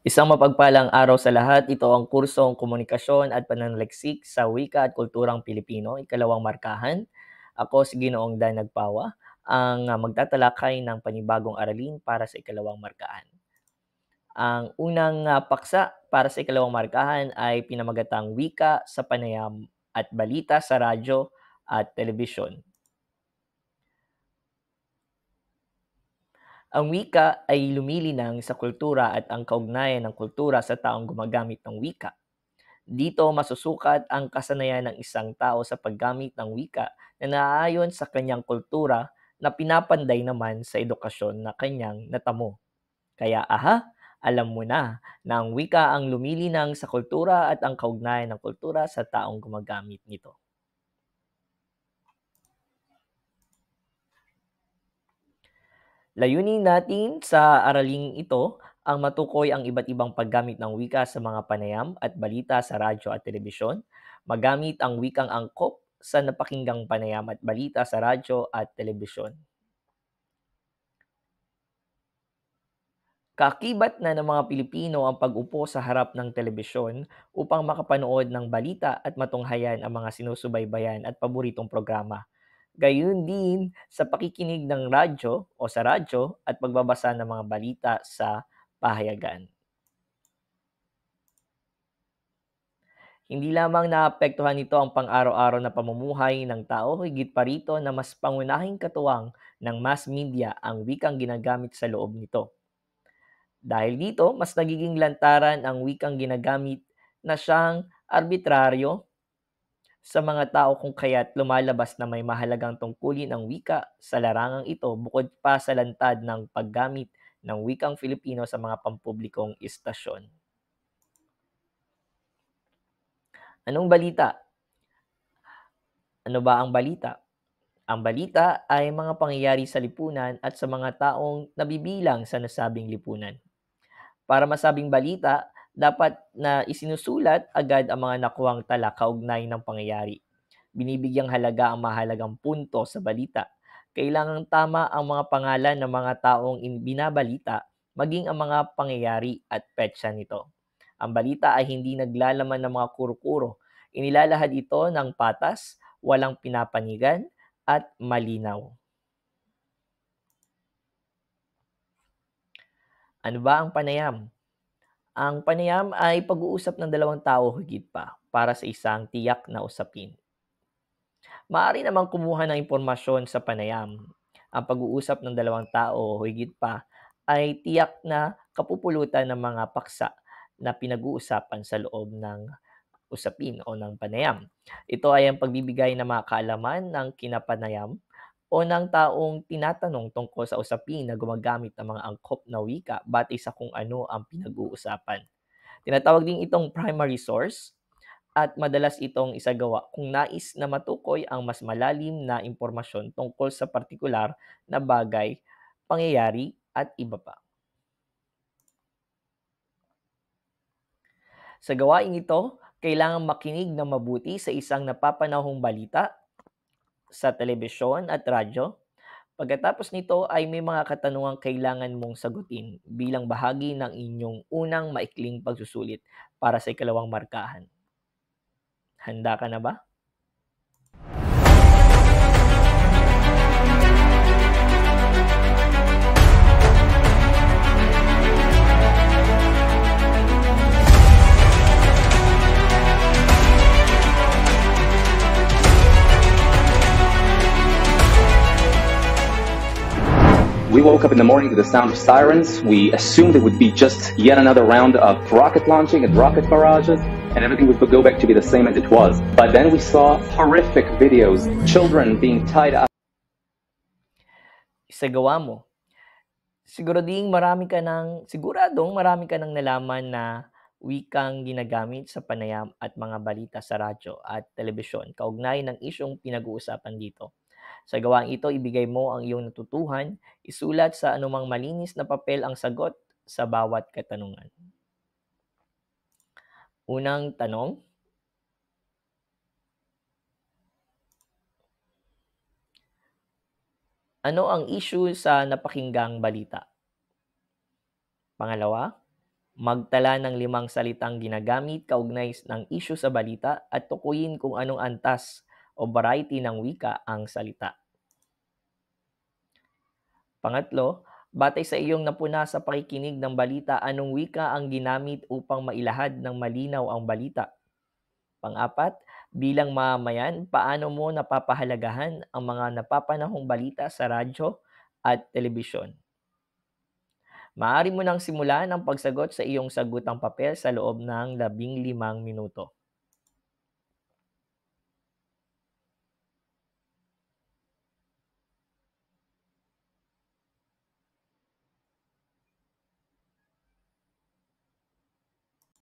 Isang mapagpalang araw sa lahat. Ito ang kursong Komunikasyon at Pananaliksik sa Wika at Kulturang Pilipino, ikalawang markahan. Ako si Ginoong Dan Nagpawa, ang magtatalakay ng panibagong aralin para sa ikalawang markahan. Ang unang paksa para sa ikalawang markahan ay pinamagatang Wika sa Panayam at Balita sa Radyo at Telebisyon. Ang wika ay lumilinang sa kultura at ang kaugnayan ng kultura sa taong gumagamit ng wika. Dito masusukat ang kasanayan ng isang tao sa paggamit ng wika na naaayon sa kanyang kultura na pinapanday naman sa edukasyon na kanyang natamo. Kaya alam mo na ang wika ang lumilinang sa kultura at ang kaugnayan ng kultura sa taong gumagamit nito. Layunin natin sa araling ito ang matukoy ang iba't ibang paggamit ng wika sa mga panayam at balita sa radyo at telebisyon, magamit ang wikang angkop sa napakinggang panayam at balita sa radyo at telebisyon. Kaakibat na ng mga Pilipino ang pag-upo sa harap ng telebisyon upang makapanood ng balita at matunghayan ang mga sinusubaybayan at paboritong programa. Gayun din sa pakikinig ng radyo o sa radyo at pagbabasa ng mga balita sa pahayagan. Hindi lamang naapektuhan nito ang pang-araw-araw na pamumuhay ng tao, higit pa rito na mas pangunahing katuwang ng mass media ang wikang ginagamit sa loob nito. Dahil dito, mas nagiging lantaran ang wikang ginagamit na siyang arbitraryo sa mga tao kung kaya't lumalabas na may mahalagang tungkulin ang wika sa larangang ito bukod pa sa lantad ng paggamit ng wikang Filipino sa mga pampublikong istasyon. Anong balita? Ano ba ang balita? Ang balita ay mga pangyayari sa lipunan at sa mga taong nabibilang sa nasabing lipunan. Para masabing balita, dapat na isinusulat agad ang mga nakuhang tala kaugnay ng pangyayari. Binibigyang halaga ang mahalagang punto sa balita. Kailangang tama ang mga pangalan ng mga taong binabalita, maging ang mga pangyayari at petsa nito. Ang balita ay hindi naglalaman ng mga kuro-kuro. Inilalahad ito ng patas, walang pinapanigan, at malinaw. Ano ba ang panayam? Ang panayam ay pag-uusap ng dalawang tao higit pa para sa isang tiyak na usapin. Maaari namang kumuha ng impormasyon sa panayam. Ang pag-uusap ng dalawang tao o higit pa ay tiyak na kapupulutan ng mga paksa na pinag-uusapan sa loob ng usapin o ng panayam. Ito ay ang pagbibigay ng mga kaalaman ng kinapanayam o ng taong tinatanong tungkol sa usapin na gumagamit ng mga angkop na wika batay sa kung ano ang pinag-uusapan. Tinatawag din itong primary source at madalas itong isagawa kung nais na matukoy ang mas malalim na impormasyon tungkol sa partikular na bagay, pangyayari at iba pa. Sa gawaing ito, kailangang makinig ng mabuti sa isang napapanahong balita sa telebisyon at radyo. Pagkatapos nito ay may mga katanungang kailangan mong sagutin bilang bahagi ng inyong unang maikling pagsusulit para sa ikalawang markahan. Handa ka na ba? We woke up in the morning to the sound of sirens. We assumed it would be just yet another round of rocket launching and rocket barrages, and everything would go back to be the same as it was. But then we saw horrific videos, children being tied up. Isagawa mo. Siguradong marami ka nang nalaman na wikang ginagamit sa panayam at mga balita sa radyo at telebisyon kaugnay ng isyong pinag-uusapan dito. Sa gawaang ito, ibigay mo ang iyong natutuhan, isulat sa anumang malinis na papel ang sagot sa bawat katanungan. Unang tanong, ano ang issue sa napakinggang balita? Pangalawa, Magtala ng 5 salitang ginagamit kaugnay ng isyu sa balita at tukuyin kung anong antas o variety ng wika ang salita. Pangatlo, batay sa iyong napuna sa pakikinig ng balita, anong wika ang ginamit upang mailahad ng malinaw ang balita? Pang-apat, bilang mamamayan, paano mo napapahalagahan ang mga napapanahong balita sa radyo at telebisyon? Maaari mo nang simulan ang pagsagot sa iyong sagutang papel sa loob ng 15 minuto.